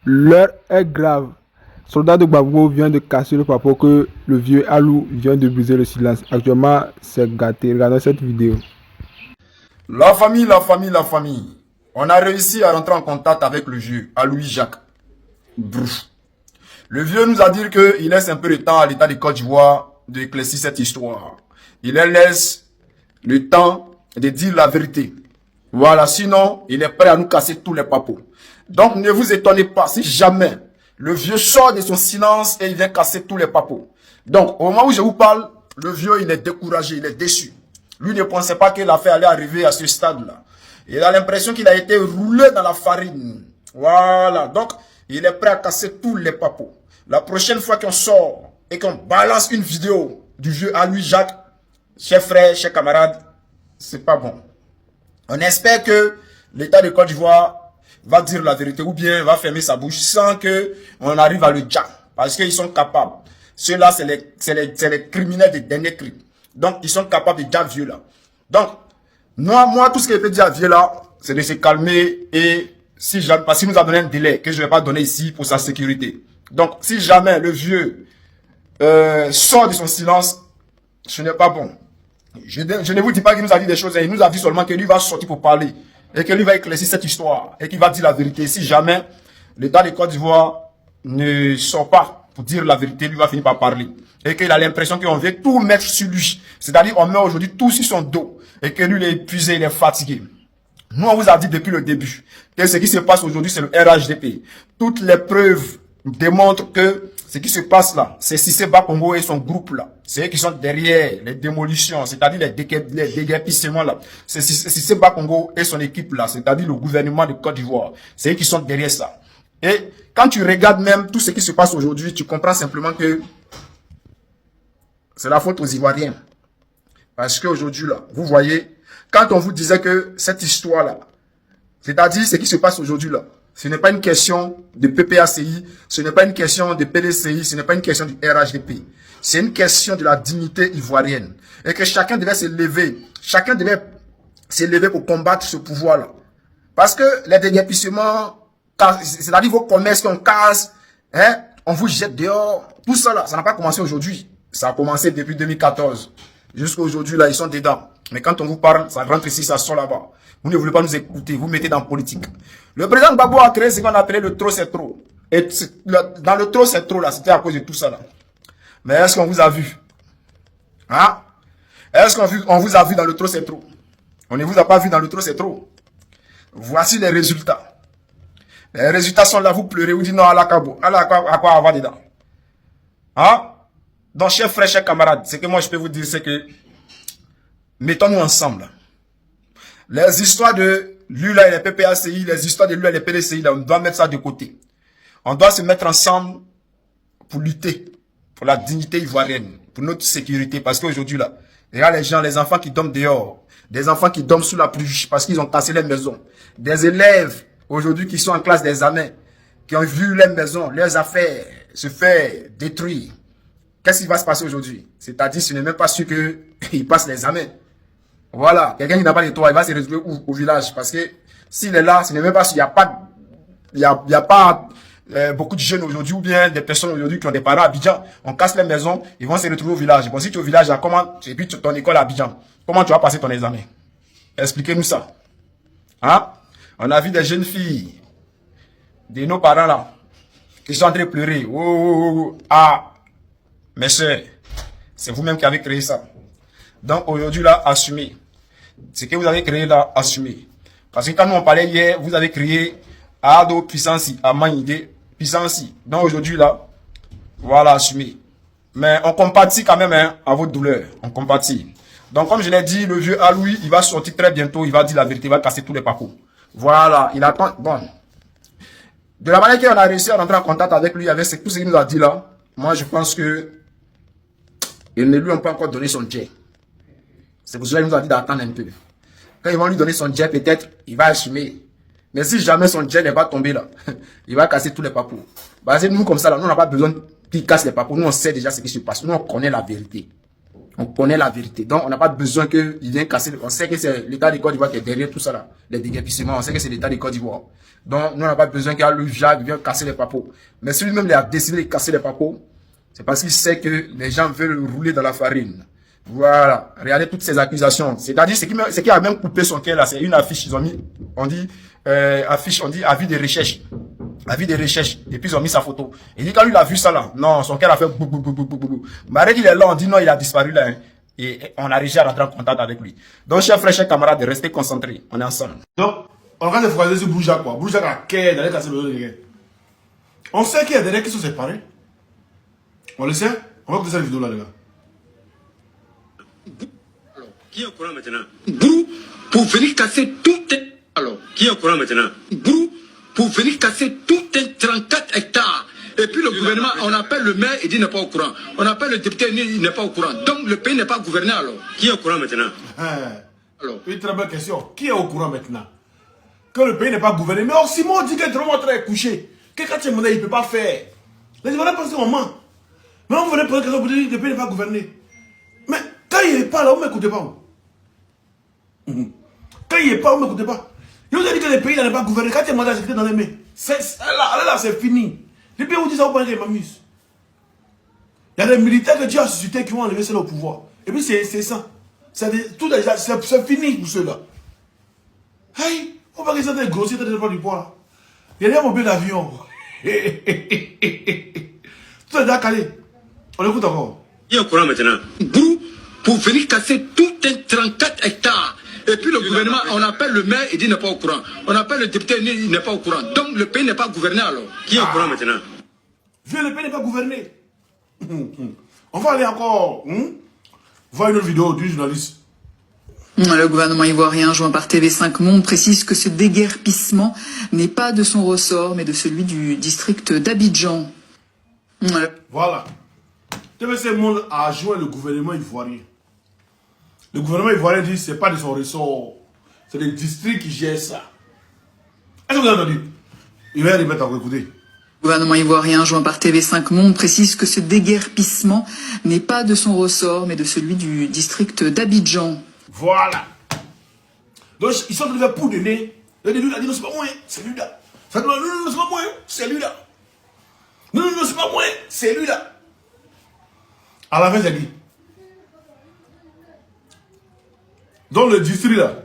L'heure est grave. Soldat de Gbagbo vient de casser le papo que le vieux Alou vient de briser le silence. Actuellement, c'est gâté. Regardez cette vidéo. La famille, la famille, la famille. On a réussi à rentrer en contact avec le vieux, Aloui Jacques. Bref. Le vieux nous a dit qu'il laisse un peu de temps à l'État de Côte d'Ivoire d'éclaircir cette histoire. Il leur laisse le temps de dire la vérité. Voilà, sinon, il est prêt à nous casser tous les papos. Donc, ne vous étonnez pas si jamais le vieux sort de son silence et il vient casser tous les papos. Donc, au moment où je vous parle, le vieux, il est découragé, il est déçu. Lui ne pensait pas que l'affaire allait arriver à ce stade-là. Il a l'impression qu'il a été roulé dans la farine. Voilà, donc, il est prêt à casser tous les papos. La prochaine fois qu'on sort et qu'on balance une vidéo du vieux Aloui Jacques, chers frères, chers camarades, c'est pas bon. On espère que l'État de Côte d'Ivoire va dire la vérité ou bien va fermer sa bouche sans que on arrive à le jack. Parce qu'ils sont capables. Ceux-là, c'est les criminels des derniers crimes. Donc, ils sont capables de jack vieux là. Donc, moi, tout ce que je peux dire à vieux là, c'est de se calmer et si jamais, parce qu'il nous a donné un délai que je ne vais pas donner ici pour sa sécurité. Donc, si jamais le vieux sort de son silence, ce n'est pas bon. Je ne vous dis pas qu'il nous a dit des choses, il nous a dit seulement que lui va sortir pour parler et que lui va éclaircir cette histoire et qu'il va dire la vérité. Si jamais l'État de Côte d'Ivoire ne sort pas pour dire la vérité, lui va finir par parler et qu'il a l'impression qu'on veut tout mettre sur lui. C'est-à-dire on met aujourd'hui tout sur son dos et que lui il est épuisé, il est fatigué. Nous, on vous a dit depuis le début que ce qui se passe aujourd'hui, c'est le RHDP. Toutes les preuves démontrent que ce qui se passe là, c'est Cissé Bakongo et son groupe là. C'est eux qui sont derrière les démolitions, c'est-à-dire les déguerpissements là. C'est Cissé Bakongo et son équipe là, c'est-à-dire le gouvernement de Côte d'Ivoire. C'est eux qui sont derrière ça. Et quand tu regardes même tout ce qui se passe aujourd'hui, tu comprends simplement que c'est la faute aux Ivoiriens. Parce qu'aujourd'hui là, vous voyez, quand on vous disait que cette histoire là, c'est-à-dire ce qui se passe aujourd'hui là, ce n'est pas une question de PPACI, ce n'est pas une question de PDCI, ce n'est pas une question du RHDP. C'est une question de la dignité ivoirienne. Et que chacun devait se lever. Chacun devait se lever pour combattre ce pouvoir-là. Parce que les déguerpissements, c'est-à-dire vos commerces qu'on casse, hein, on vous jette dehors, tout ça là, ça n'a pas commencé aujourd'hui. Ça a commencé depuis 2014. Jusqu'à aujourd'hui là, ils sont dedans. Mais quand on vous parle, ça rentre ici, ça sort là-bas. Vous ne voulez pas nous écouter, vous mettez dans la politique. Le président Gbagbo a créé ce qu'on appelait le trop c'est trop. Et dans le trop c'est trop là, c'était à cause de tout ça là. Mais est-ce qu'on vous a vu? Hein? Est-ce qu'on vous a vu dans le trop c'est trop? On ne vous a pas vu dans le trop c'est trop. Voici les résultats. Les résultats sont là, vous pleurez, vous dites non, à la cabo. À quoi avoir dedans? Hein? Donc, chers frères, chers camarades, ce que moi je peux vous dire, c'est que mettons-nous ensemble. Les histoires de l'ULA et les PPACI, les histoires de l'ULA et les PDCI, là, on doit mettre ça de côté. On doit se mettre ensemble pour lutter pour la dignité ivoirienne, pour notre sécurité. Parce qu'aujourd'hui, là, regarde les gens, les enfants qui dorment dehors, des enfants qui dorment sous la pluie parce qu'ils ont cassé les maisons, des élèves aujourd'hui qui sont en classe d'examen, qui ont vu les maisons, leurs affaires se faire détruire. Qu'est-ce qui va se passer aujourd'hui? C'est-à-dire, ce n'est même pas sûr qu'ils passent l'examen. Voilà, quelqu'un qui n'a pas de toit, il va se retrouver au village parce que s'il est là, ce n'est même pas sûr, il y a pas beaucoup de jeunes aujourd'hui ou bien des personnes aujourd'hui qui ont des parents à Abidjan, on casse les maisons, ils vont se retrouver au village. Bon, si tu es au village, là, comment, et puis ton école à Abidjan, comment tu vas passer ton examen? Expliquez-nous ça. Hein? On a vu des jeunes filles de nos parents là, qui sont en train de pleurer. Oh, oh, oh. Ah, mes soeurs, c'est vous-même qui avez créé ça. Donc aujourd'hui là, assumez. Ce que vous avez créé là, assumez. Parce que quand nous on parlait hier, vous avez créé Ado puissance, Amanide puissance. Donc aujourd'hui là, voilà, assumez. Mais on compatit quand même hein, à votre douleur. On compatit. Donc comme je l'ai dit, le vieux Aloui, il va sortir très bientôt, il va dire la vérité, il va casser tous les parcours. Voilà, il attend. Bon. De la manière qu'on a réussi à rentrer en contact avec lui, avec tout ce qu'il nous a dit là, moi je pense que ils ne lui ont pas encore donné son jet. C'est pour cela qu'il nous a dit d'attendre un peu. Quand ils vont lui donner son jet, peut-être, il va assumer. Mais si jamais son jet n'est pas tombé là, il va casser tous les papous. Parce que nous, comme ça, là, nous, on n'a pas besoin qu'il casse les papous. Nous, on sait déjà ce qui se passe. Nous, on connaît la vérité. On connaît la vérité. Donc, on n'a pas besoin qu'il vienne casser. On sait que c'est l'État de Côte d'Ivoire qui est derrière tout ça là. Les déguerpissements, on sait que c'est l'État de Côte d'Ivoire. Donc, nous, on n'a pas besoin qu'il y ait le Jacques vienne casser les papos. Mais si lui-même il a décidé de casser les papos, c'est parce qu'il sait que les gens veulent rouler dans la farine. Voilà. Regardez toutes ces accusations. C'est-à-dire, ce qui a même coupé son cœur là, c'est une affiche. Ils ont mis, on dit, affiche, on dit avis de recherche. Avis de recherche. Et puis ils ont mis sa photo. Il dit quand lui il a vu ça là, non, son cœur a fait bou bou bou bou bou bou. Malgré qu'il est là, on dit non, il a disparu là. Hein. Et on a réussi à rentrer en contact avec lui. Donc, chers frères, chers camarades, restez concentrés. On est ensemble. Donc, on regarde les phrases sur Boujak quoi. Boujak a quai d'aller casser le dos de quelqu'un. On sait qu'il y a des gens qui sont séparés. On le sait. On va écouter cette vidéo là, les gars. Alors, qui est au courant maintenant? Brou, pour venir casser tout un... Alors, qui est au courant maintenant? Brou, pour venir casser tout un 34 hectares. Et puis le gouvernement, on appelle le maire, il dit il n'est pas au courant. On appelle le député, il n'est pas au courant. Donc le pays n'est pas gouverné alors. Qui est au courant maintenant? Alors, une très bonne question. Qui est au courant maintenant? Que le pays n'est pas gouverné. Mais Simon dit que le est couché. Que quand il ne peut pas faire. Les Ivoiriens pensent qu'on ment. Mais on venait poser question pour dire que le pays n'est pas gouverné. Mais quand il n'est pas là, vous ne m'écoutez pas. Quand il n'est pas, vous ne m'écoutez pas. Il vous a dit que le pays n'est pas gouverné. Quand il m'a dit dans les mains. Là, c'est fini. Depuis vous dites ça, vous pensez qu'il m'amuse. Il y a des militaires que Dieu a suscités qui vont enlever cela au pouvoir. Et puis c'est ça. C'est fini pour ceux-là. Hey, on va regarder les grossiers de du poids là. Il y a des mobiles d'avion. Tout est déjà calé. On écoute encore. Qui est au courant maintenant? Brou, pour venir casser tout un 34 hectares. Et puis le gouvernement, on appelle le maire, il dit il n'est pas au courant. On appelle le député, il n'est pas au courant. Donc le pays n'est pas gouverné alors. Qui est au courant maintenant? Le pays n'est pas gouverné. On va aller encore voir une autre vidéo du journaliste. Le gouvernement ivoirien, joint par TV5 Monde, précise que ce déguerpissement n'est pas de son ressort, mais de celui du district d'Abidjan. Voilà. TV5 Monde a joint le gouvernement ivoirien. Le gouvernement ivoirien dit que ce n'est pas de son ressort. C'est le district qui gère ça. Est-ce que vous avez entendu? Il va y remettre à écouter. Le gouvernement ivoirien, joint par TV5 Monde, précise que ce déguerpissement n'est pas de son ressort, mais de celui du district d'Abidjan. Voilà. Donc, ils sont en train de faire pour donner. Le début, il a dit non, c'est pas moi, c'est lui-là. Ça dit non, c'est pas moi, c'est lui-là. Non, c'est pas moi, c'est lui-là. À la fin, j'ai dit. Donc, le district là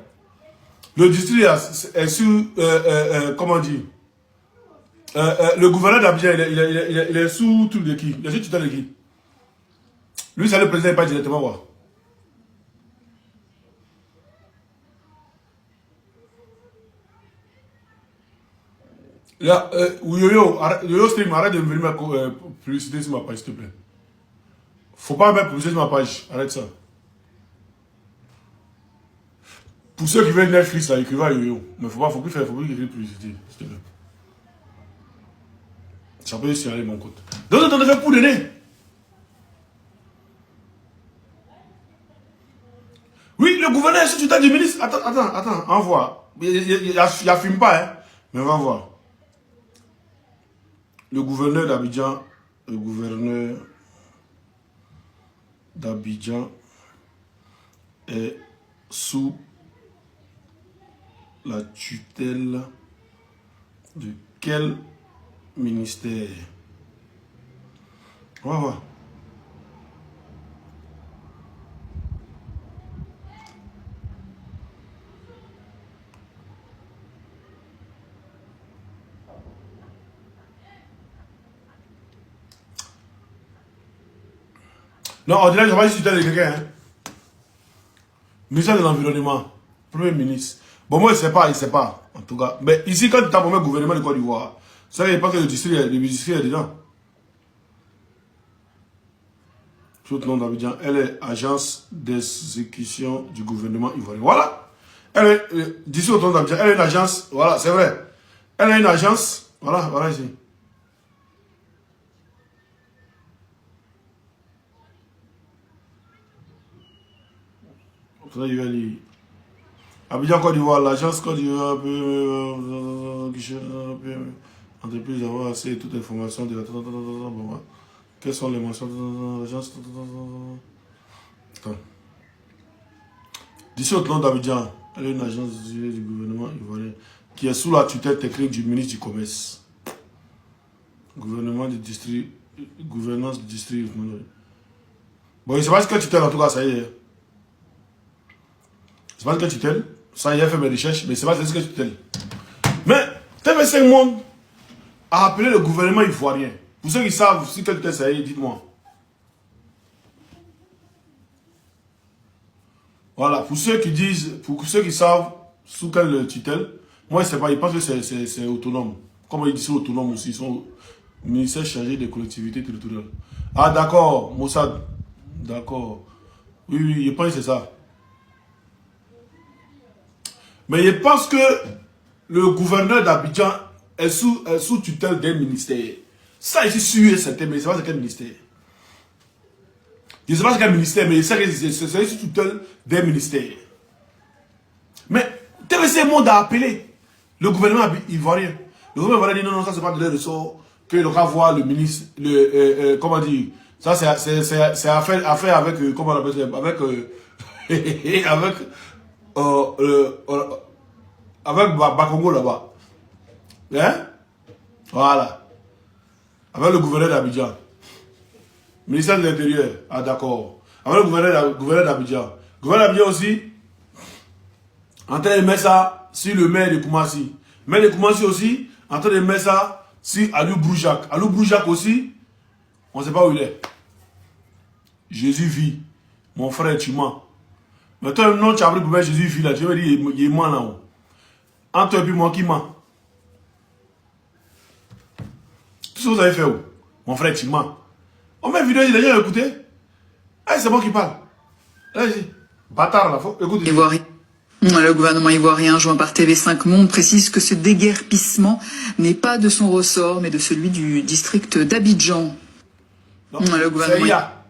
est sur, comment dire, le gouverneur d'Abidjan, il est sous tout de qui? Il est sous tutelle de qui? Lui, c'est le président, il n'est pas directement voir. Là, Yo Stream, arrête de venir me publicité sur ma page, s'il te plaît. Faut pas mettre publicité sur ma page, arrête ça. Pour ceux qui veulent Netflix, là, écrivez à Yo-Yo. Mais faut plus écrire publicité, s'il te plaît. Ça peut signaler mon compte. Donc, on a fait pour donner. Oui, le gouverneur est sous tutelle du ministre. Attends, envoie. Il y a film pas, hein. Mais on va voir. Le gouverneur d'Abidjan est sous la tutelle de quel ministère? On va voir. Non, on dirait que je ne vais pas tutelle de quelqu'un. Hein. Ministère de l'Environnement, Premier ministre. Bon, moi, il ne sait pas, en tout cas. Mais ici, quand tu as le gouvernement de Côte d'Ivoire, ça veut dire pas que le district est dedans. Tout le nom d'Abidjan, elle est agence d'exécution du gouvernement ivoirien. Voilà. Elle est, d'ici au nom d'Abidjan, elle est une agence, voilà, c'est vrai. Elle est une agence, voilà ici. Abidjan Côte d'Ivoire, l'agence Côte d'Ivoire entreprise d'avoir accès à toute information de la. Quelles sont les mentions de l'agence? Attends. D'ici au plan d'Abidjan, elle est une agence du gouvernement ivoirien qui est sous la tutelle technique du ministre du Commerce. Gouvernement du district. Gouvernance du district. Bon, je ne sais pas ce que tutelle en tout cas, ça y est. Je ne sais pas ce que tutelle. Ça y est, fait mes recherches, mais c'est pas ce que tutelle. Mais, TV5 Monde a appelé le gouvernement ivoirien. Pour ceux qui savent si quelle tutelle ça y est, dites-moi. Voilà, pour ceux qui disent, pour ceux qui savent sous quelle tutelle, moi je ne sais pas, ils pensent que c'est autonome. Comme ils disent autonome aussi, ils sont ministère chargé des collectivités territoriales. Ah d'accord, Mossad. D'accord. Oui, oui, je pense que c'est ça. Mais je pense que le gouverneur d'Abidjan est sous tutelle d'un ministère. Ça, ici, sûr et certain, mais je ne sais pas c'est quel ministère. Je ne sais pas c'est quel ministère, mais je sais que c'est sous tutelle d'un ministère. Mais TVC Monde a appelé le gouvernement ivoirien. Le gouvernement ivoirien dit non, ça c'est pas de leur ressort. Que le gars voit le ministre, comment dire, ça c'est affaire avec, comment on appelle ça, avec Bakongo là-bas. Hein? Voilà. Avec le gouverneur d'Abidjan. Ministère de l'Intérieur. Ah d'accord. Avec le gouverneur d'Abidjan. Le gouverneur d'Abidjan aussi, en train de mettre ça sur le maire de Koumassi. Le maire de Koumassi aussi, en train de mettre ça sur Aliou Broujac. Aliou Broujac aussi, on ne sait pas où il est. Jésus vit. Mon frère, tu mens. Mais toi, non, tu as pris pour mettre Jésus vit là. Tu veux dire, il est mort là-haut. Entre toi et puis moi qui ment. Tout ce que vous avez fait où? Mon frère, tu mens. On met une vidéo, les gens ont écouté. Ah, c'est moi qui parle. Allez-y. Bâtard là, faut écouter. Le gouvernement ivoirien, joint par TV5 Monde, précise que ce déguerpissement n'est pas de son ressort, mais de celui du district d'Abidjan. Le gouvernement... C'est IA.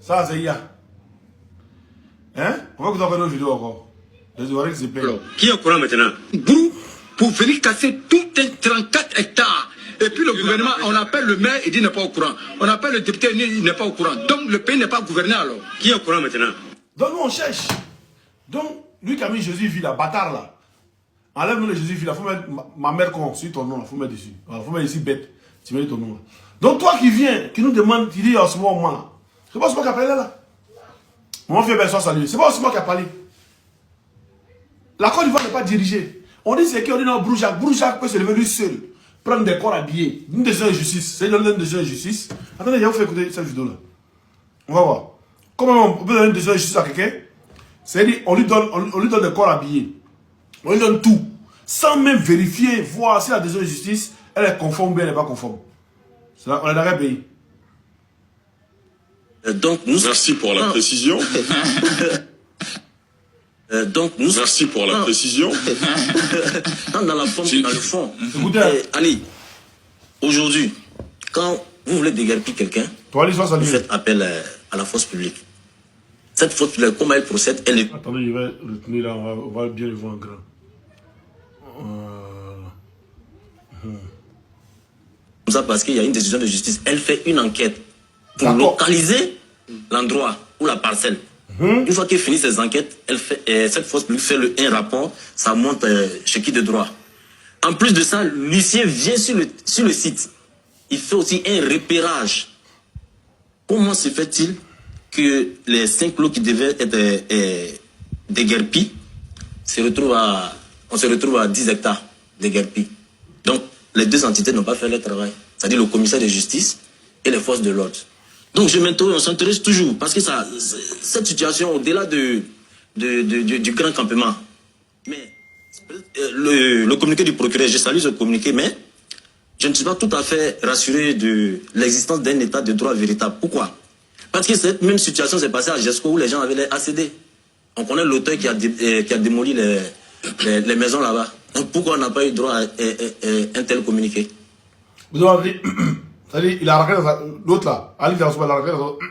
Ça, c'est IA. Hein? On va vous envoyer une vidéo encore. Les Ivoiriens qui se plaignent. Qui est au courant maintenant? Brou, pour venir casser tout un 34 hectares. Et puis le gouvernement, on appelle le maire, il dit il n'est pas au courant. On appelle le député, il n'est pas au courant. Donc le pays n'est pas gouverné alors. Qui est au courant maintenant? Donc nous on cherche. Donc lui qui a mis Jésus vit là, bâtard là. Enlève-nous le Jésus vit là. Faut mettre ma mère con sur ton nom là. Faut mettre dessus. Voilà, faut mettre ici bête. Tu mets ton nom là. Donc toi qui viens, qui nous demande, qui dit en ce moment là. C'est pas moi qui a parlé là. Mon frère Benson salut. C'est pas moi qui a parlé. La Côte d'Ivoire n'est pas dirigée. On dit c'est qui on dit non, Broujac. Broujac peut se lever lui seul. Prendre des corps habillés. Une décision de justice. C'est une décision de justice. Attendez, je vais vous faire écouter cette vidéo là. On va voir. Comment on peut donner une décision de justice à quelqu'un? C'est-à-dire, on lui donne des corps habillés. On lui donne tout. Sans même vérifier, voir si la décision de justice, elle est conforme ou bien elle n'est pas conforme. On est dans quel pays? Donc, merci pour la précision. Merci pour la précision. Dans la forme, dans le fond. Allez, aujourd'hui, quand vous voulez déguerpir quelqu'un, vous faites appel à la force publique. Cette force publique, comment elle procède, elle est... Attendez, je vais retenir là, on va bien le voir en grand. Comme ça, parce qu'il y a une décision de justice. Elle fait une enquête pour localiser l'endroit ou la parcelle. Une fois qu'elle finit ses enquêtes, cette force publique fait un rapport, ça monte chez qui de droit. En plus de ça, l'huissier vient sur le site. Il fait aussi un repérage. Comment se fait-il que les 5 lots qui devaient être déguerpis, on se retrouve à 10 hectares déguerpis. Donc, les deux entités n'ont pas fait leur travail. C'est-à-dire le commissaire de justice et les forces de l'ordre. Donc je m'interroge, on s'intéresse toujours, parce que cette situation, au-delà du grand campement, mais le communiqué du procureur, je salue ce communiqué, mais je ne suis pas tout à fait rassuré de l'existence d'un état de droit véritable. Pourquoi? Parce que cette même situation s'est passée à Gesco où les gens avaient les ACD. On connaît l'auteur qui a démoli les maisons là-bas. Pourquoi on n'a pas eu droit à un tel communiqué? Vous avez dit... C'est-à-dire, il a raconté l'autre là. Ali Darsouma, il a raconté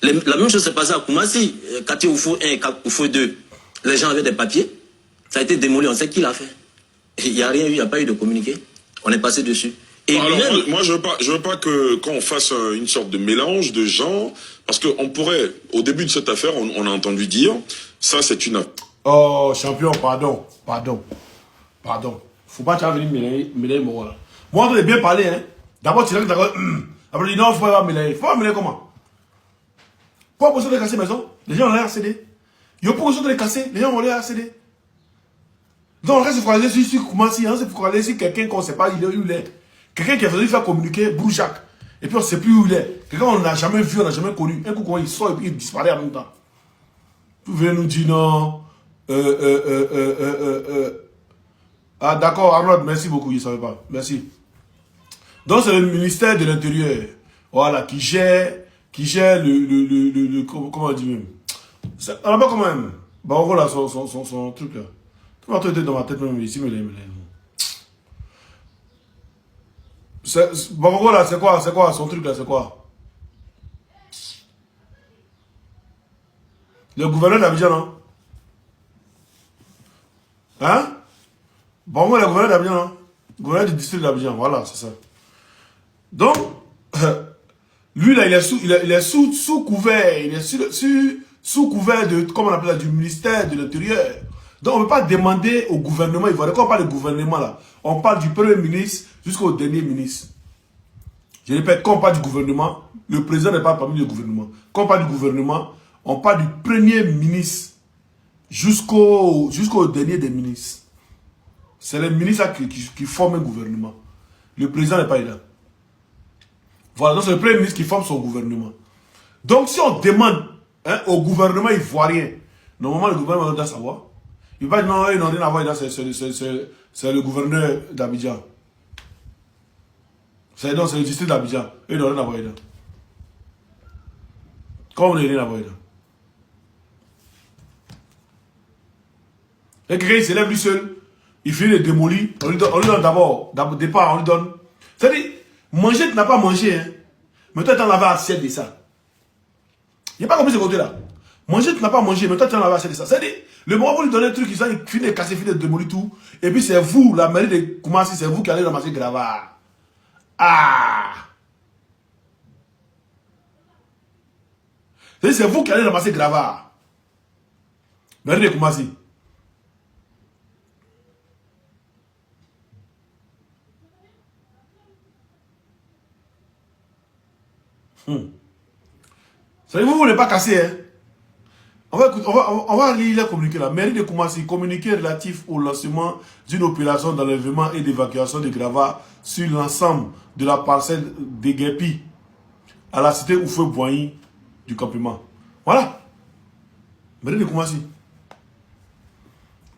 la même chose s'est passée à Koumassi. Kati Oufou 1 et Oufou 2. Les gens avaient des papiers. Ça a été démoli. On sait qui l'a fait. Il n'y a rien eu, il n'y a pas eu de communiqué. On est passé dessus. Et alors, moi, je veux pas que qu'on fasse une sorte de mélange de gens, parce que on pourrait, au début de cette affaire, on a entendu dire, ça c'est une... Oh, champion, pardon. Faut pas venir mêler moi là. Moi, on doit bien parler, hein. D'abord, tu dis d'accord. Après, tu dis non, faut pas mêler. Faut pas mêler comment? Pas besoin de casser maison. Les gens ont l'air cédé. Il y a pas besoin de les casser. Les gens ont l'air cédé. Donc, on reste focalisé sur comment si, on se focalisé sur quelqu'un qu'on ne sait pas où il est. Quelqu'un qui a voulu faire communiquer Broujac. Et puis on ne sait plus où il est. Quelqu'un qu'on n'a jamais vu, on n'a jamais connu. Un coup, quand il sort et puis il disparaît en même temps. Vous venez nous dire non. Ah, d'accord, Arnold, merci beaucoup, je ne savais pas. Merci. Donc, c'est le ministère de l'Intérieur. Voilà, qui gère comment on dit même. On n'a pas comment même. Bah, voilà, son truc là. Tout le monde était dans ma tête même ici, mais bon, voilà, c'est quoi son truc là, c'est quoi? Le gouverneur d'Abidjan, non? Hein? Bon, le gouverneur d'Abidjan, non? Le gouverneur du district d'Abidjan, voilà, c'est ça. Donc, lui là, il est sous couvert, il est sous couvert de, comment on appelle ça, du ministère de l'Intérieur. Donc, on ne peut pas demander au gouvernement ivoirien. Quand on parle de gouvernement là, on parle du premier ministre jusqu'au dernier ministre. Je répète, quand on parle du gouvernement, le président n'est pas parmi le gouvernement. Quand on parle du gouvernement, on parle du premier ministre jusqu'au dernier des ministres. C'est les ministres qui forment un gouvernement. Le président n'est pas là. Voilà, donc c'est le premier ministre qui forme son gouvernement. Donc si on demande au gouvernement ivoirien, normalement le gouvernement doit savoir. Il va dire non, ils n'ont rien à voir, c'est le gouverneur d'Abidjan. C'est le district d'Abidjan. Ils n'ont rien à voir là. Comment on n'a rien à voir là? Et quelqu'un il s'élève lui seul, il finit de démolir, on lui donne d'abord, départ, on lui donne. C'est-à-dire, manger, tu n'as pas mangé, hein. Mais toi, tu en avais assiette de ça. Il n'y a pas compris ce côté-là. Manger, tu n'as pas mangé, mais toi, tu en avais assiette de ça. C'est-à-dire, le moment où vous lui donnez un truc, il finit de casser, il finit de démolir tout. Et puis, c'est vous, la mairie de Koumassi, c'est vous qui allez ramasser Gravard. Ah! C'est vous qui allez ramasser Gravard. Mairie de Koumassi. Vous ne voulez pas casser, hein? On va lire le communiqué là. Mairie de Koumassi, communiqué relatif au lancement d'une opération d'enlèvement et d'évacuation de Gravats sur l'ensemble de la parcelle de Guépi à la cité Oufoué-Boigny du campement. Voilà. Mairie de Koumassi.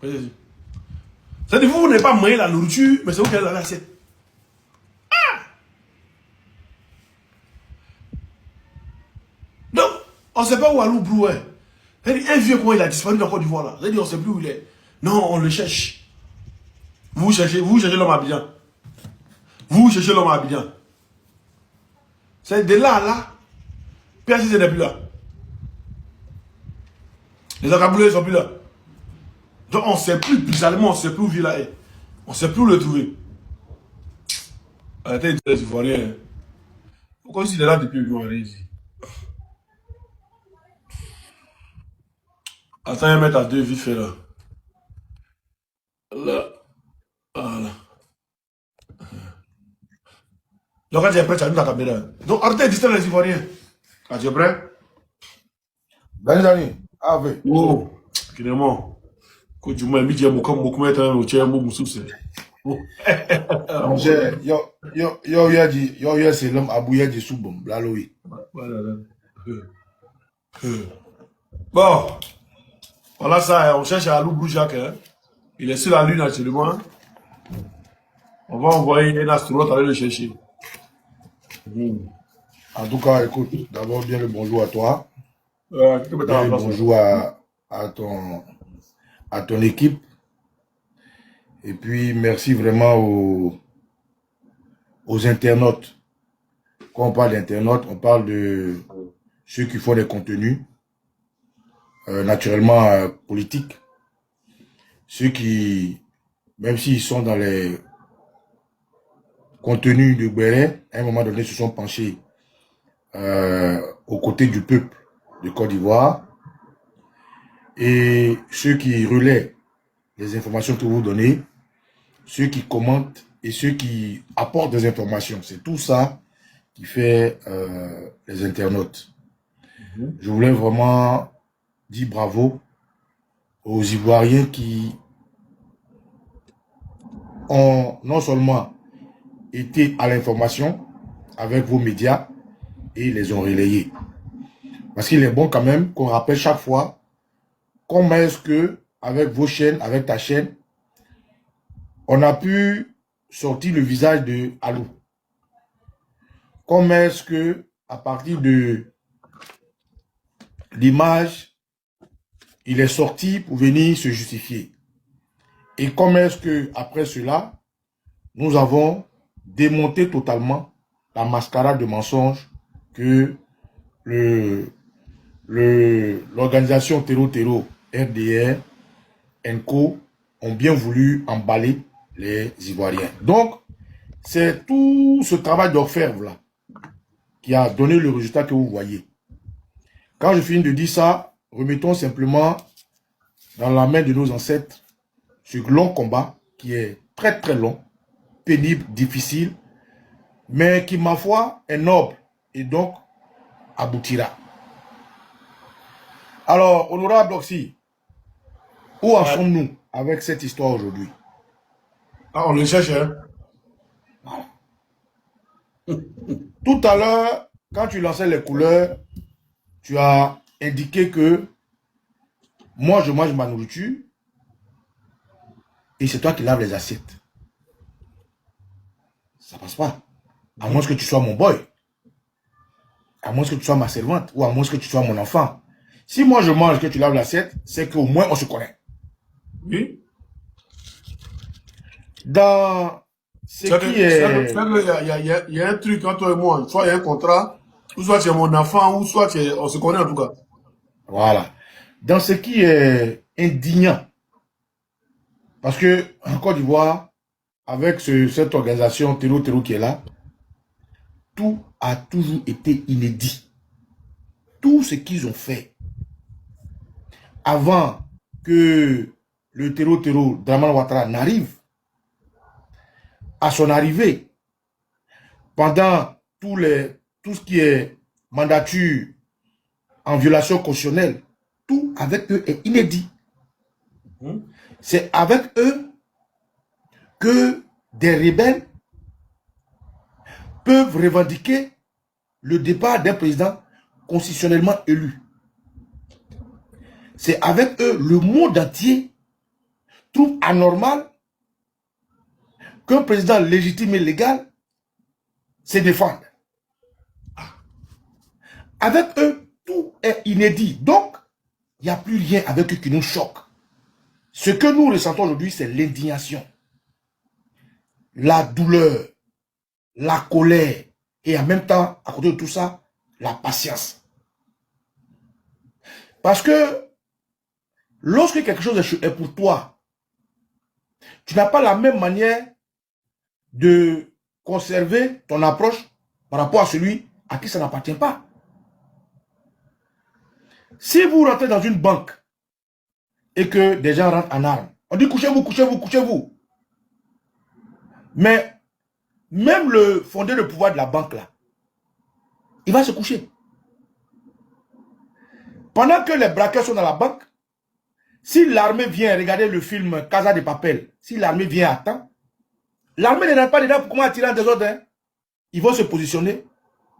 C'est-à-dire, vous n'avez pas mangé la nourriture, mais c'est vous qui avez la l'assiette. Donc, on ne sait pas où Alou Brou est. Un vieux comment il a disparu dans la Côte d'Ivoire là. On ne sait plus où il est. Non, on le cherche. Vous cherchez l'homme à Abidjan. Vous cherchez l'homme à Abidjan. C'est de là à là. PSC n'est plus là. Les Akaboulés ne sont plus là. Donc on ne sait plus, bizarrement, on ne sait plus où il est. On ne sait plus où le trouver. Arrêtez de dire les Ivoiriens. Pourquoi il est là depuis le mois ici? Attends, il va mettre à deux vite fait là. Là. Voilà. Donc quand tu es prêt, tu allumes ta caméra. Donc arrêtez de distraire les Ivoiriens. Quand tu es prêt? Dani, ave. Oh, finalement. Quand tu m'as mis, tu as beaucoup mettre un autre, beaucoup souffle. Yo ya c'est l'homme abouya du soubom, blaloui. Bon. Voilà ça, on cherche à Alou Broujac. Hein. Il est sur la lune actuellement. On va envoyer un astronaute aller le chercher. En tout cas, écoute, d'abord bien le bonjour à toi. Bien le bonjour à ton équipe. Et puis merci vraiment aux internautes. Quand on parle d'internautes, on parle de ceux qui font des contenus. Naturellement politiques, ceux qui, même s'ils sont dans les compte tenu de Béret, à un moment donné, se sont penchés aux côtés du peuple de Côte d'Ivoire. Et ceux qui relaient les informations que vous donnez, ceux qui commentent et ceux qui apportent des informations, c'est tout ça qui fait les internautes. Je voulais vraiment dire bravo aux Ivoiriens qui ont non seulement été à l'information avec vos médias et les ont relayés. Parce qu'il est bon quand même qu'on rappelle chaque fois comment est-ce que, avec vos chaînes, avec ta chaîne, on a pu sortir le visage de Alou. Comment est-ce que, à partir de l'image, il est sorti pour venir se justifier. Et comment est-ce que, après cela, nous avons démonté totalement la mascarade de mensonges que l'organisation Terreau RDR, ENCO ont bien voulu emballer les Ivoiriens. Donc, c'est tout ce travail d'orfèvre là qui a donné le résultat que vous voyez. Quand je finis de dire ça, remettons simplement dans la main de nos ancêtres ce long combat qui est très très long, pénible, difficile, mais qui, ma foi, est noble et donc aboutira. Alors, honorable Oxy, où en sommes-nous avec cette histoire aujourd'hui? Ah, on le cherche, hein? Tout à l'heure, quand tu lançais les couleurs, tu as indiqué que moi, je mange ma nourriture et c'est toi qui laves les assiettes. Ça passe pas. À moins que tu sois mon boy. À moins que tu sois ma servante ou à moins que tu sois mon enfant. Si moi je mange que tu laves l'assiette, c'est qu'au moins on se connaît. Oui. Dans ce qui est... Il y a un truc entre toi et moi. Soit il y a un contrat, ou soit tu es mon enfant, ou soit on se connaît en tout cas. Voilà. Dans ce qui est indignant, parce que en Côte d'Ivoire, avec cette organisation Terreau qui est là, tout a toujours été inédit. Tout ce qu'ils ont fait avant que le Terreau Dramane Ouattara n'arrive, à son arrivée, pendant tout ce qui est mandature en violation constitutionnelle, tout avec eux est inédit. C'est avec eux que des rebelles peuvent revendiquer le départ d'un président constitutionnellement élu. C'est avec eux le monde entier trouve anormal qu'un président légitime et légal se défende. Avec eux, tout est inédit. Donc, il n'y a plus rien avec eux qui nous choque. Ce que nous ressentons aujourd'hui, c'est l'indignation, la douleur, la colère et en même temps, à côté de tout ça, la patience. Parce que lorsque quelque chose est pour toi, tu n'as pas la même manière de conserver ton approche par rapport à celui à qui ça n'appartient pas. Si vous rentrez dans une banque et que des gens rentrent en armes, on dit couchez-vous, couchez-vous, couchez-vous. Mais même le fondé de pouvoir de la banque là, il va se coucher. Pendant que les braqueurs sont dans la banque, si l'armée vient regarder le film Casa de Papel, si l'armée vient à temps, l'armée ne rentre pas dedans pour comment attirer un désordre. Hein. Ils vont se positionner,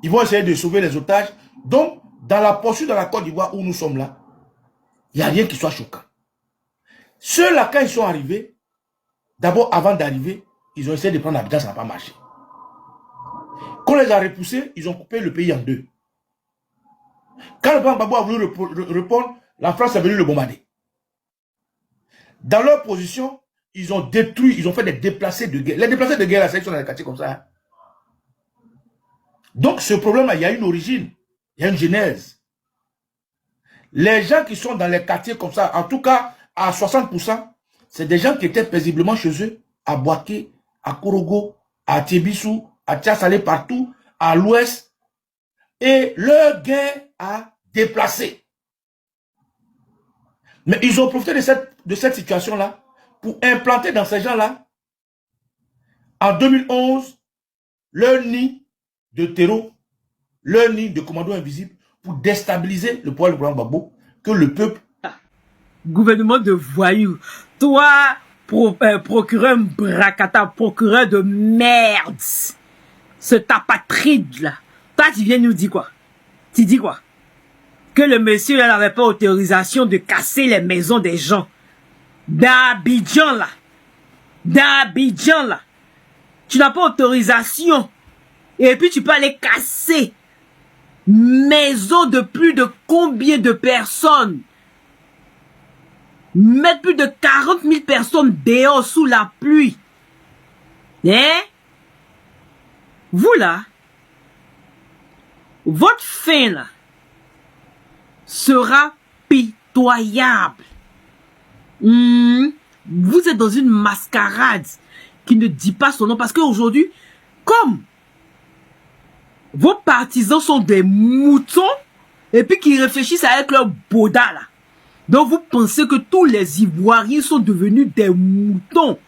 ils vont essayer de sauver les otages. Donc, dans la poursuite dans la Côte d'Ivoire où nous sommes là, il n'y a rien qui soit choquant. Ceux-là, quand ils sont arrivés, d'abord, avant d'arriver, ils ont essayé de prendre Abidjan, ça n'a pas marché. Quand on les a repoussés, ils ont coupé le pays en deux. Quand le président Gbagbo a voulu répondre, la France est venue le bombarder. Dans leur position, ils ont détruit, ils ont fait des déplacés de guerre. Les déplacés de guerre, c'est qu'ils sont dans les quartiers comme ça. Donc, ce problème-là, il y a une origine, il y a une genèse. Les gens qui sont dans les quartiers comme ça, en tout cas, à 60%, c'est des gens qui étaient paisiblement chez eux, à Boaké, à Korogo, à Tébissou, à Tchassalé, partout, à l'ouest. Et leur gain a déplacé. Mais ils ont profité de cette situation-là pour implanter dans ces gens-là, en 2011, leur nid de terreau, leur nid de commando invisible, pour déstabiliser le pouvoir du gouvernement Gbagbo, que le peuple... Gouvernement de voyous. Toi, procureur Mbrakata, procureur de merde. Ce tapatride là. Toi, tu viens nous dire quoi? Tu dis quoi? Que le monsieur là n'avait pas autorisation de casser les maisons des gens. D'Abidjan là. D'Abidjan là. Tu n'as pas autorisation. Et puis tu peux aller casser maison de plus de combien de personnes? Mettre plus de 40 000 personnes dehors sous la pluie. Hein? Vous là, votre fin là, sera pitoyable. Vous êtes dans une mascarade qui ne dit pas son nom parce qu'aujourd'hui, comme vos partisans sont des moutons et puis qu'ils réfléchissent avec leur boda là. Donc vous pensez que tous les Ivoiriens sont devenus des moutons.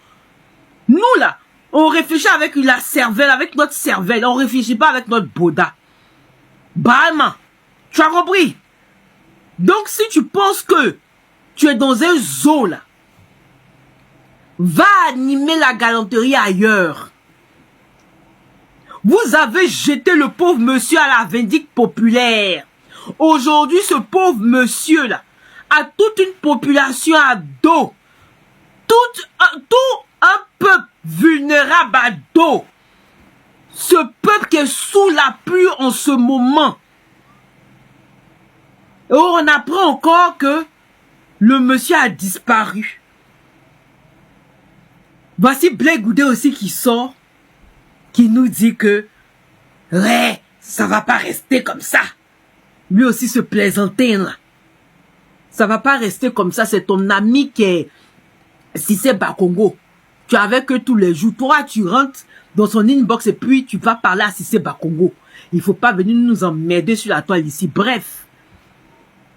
Nous là, on réfléchit avec la cervelle, avec notre cervelle. On réfléchit pas avec notre boda. Bahama, tu as compris? Donc si tu penses que tu es dans un zoo là, va animer la galanterie ailleurs. Vous avez jeté le pauvre monsieur à la vindicte populaire. Aujourd'hui, ce pauvre monsieur là a toute une population à dos. Tout un peuple vulnérable à dos. Ce peuple qui est sous la pluie en ce moment. Et on apprend encore que le monsieur a disparu. Voici Blé Goudé aussi qui sort, qui nous dit que ouais, ça va pas rester comme ça. Lui aussi se plaisantait là. Ça va pas rester comme ça, c'est ton ami qui est Cissé Bakongo. Tu es avec eux tous les jours. Toi, tu rentres dans son inbox et puis tu vas parler à Cissé Bakongo. Il faut pas venir nous emmerder sur la toile ici. Bref.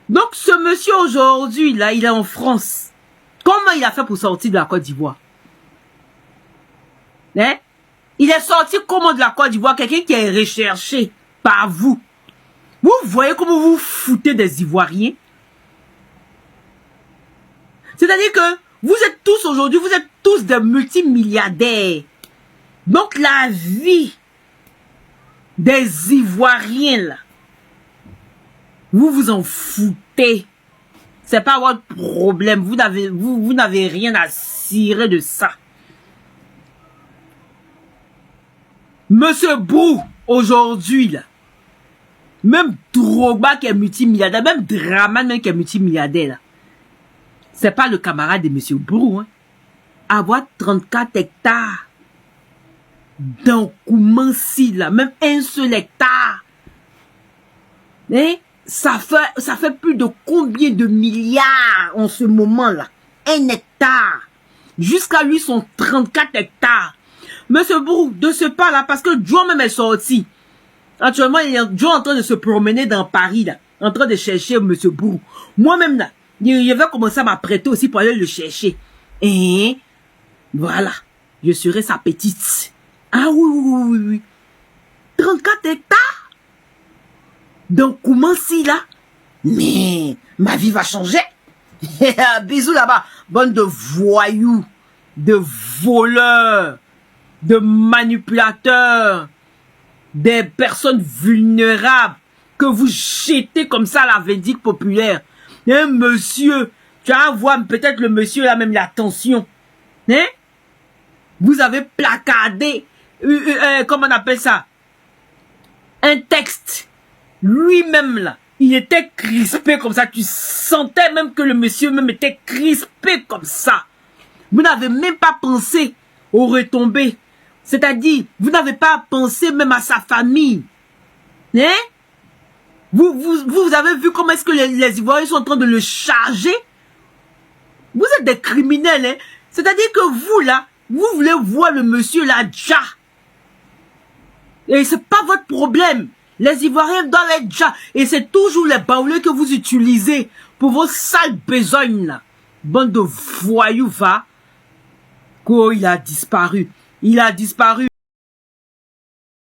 Donc, ce monsieur aujourd'hui, là, il est en France. Comment il a fait pour sortir de la Côte d'Ivoire? Hein? Il est sorti comment de la Côte d'Ivoire? Quelqu'un qui est recherché par vous. Vous voyez comment vous foutez des Ivoiriens? C'est-à-dire que vous êtes tous aujourd'hui, vous êtes tous des multimilliardaires. Donc la vie des Ivoiriens, là, vous vous en foutez. C'est pas votre problème. Vous n'avez rien à cirer de ça. Monsieur Brou, aujourd'hui, là, même Drogba qui est multimilliardaire, même Draman même qui est multimilliardaire, là, c'est pas le camarade de monsieur Brou, hein. Avoir 34 hectares dans Koumansi, là, même un seul hectare, hein, ça fait plus de combien de milliards en ce moment-là? Un hectare. Jusqu'à lui, son 34 hectares. Monsieur Brou, de ce pas-là, parce que Joe même est sorti. Actuellement, Joe est en train de se promener dans Paris, là, en train de chercher monsieur Brou. Moi-même, là, je vais commencer à m'apprêter aussi pour aller le chercher. Et voilà, je serai sa petite. Ah oui. 34 hectares? Donc, comment si là? Mais ma vie va changer. Bisous là-bas. Bande de voyous, de voleurs, de manipulateurs, des personnes vulnérables que vous jetez comme ça à la vindicte populaire. Hein, monsieur, tu vas voir peut-être le monsieur là même l'attention. Hein? Vous avez placardé, comment on appelle ça? Un texte. Lui-même là, il était crispé comme ça. Tu sentais même que le monsieur même était crispé comme ça. Vous n'avez même pas pensé aux retombées. C'est-à-dire, vous n'avez pas pensé même à sa famille. Hein? Vous avez vu comment est-ce que les Ivoiriens sont en train de le charger? Vous êtes des criminels, hein? C'est-à-dire que vous, là, vous voulez voir le monsieur là, déjà. Et c'est pas votre problème. Les Ivoiriens doivent être déjà. Et c'est toujours les baoulés que vous utilisez pour vos sales besognes là. Bande de voyous, va. Quoi, il a disparu. Il a disparu.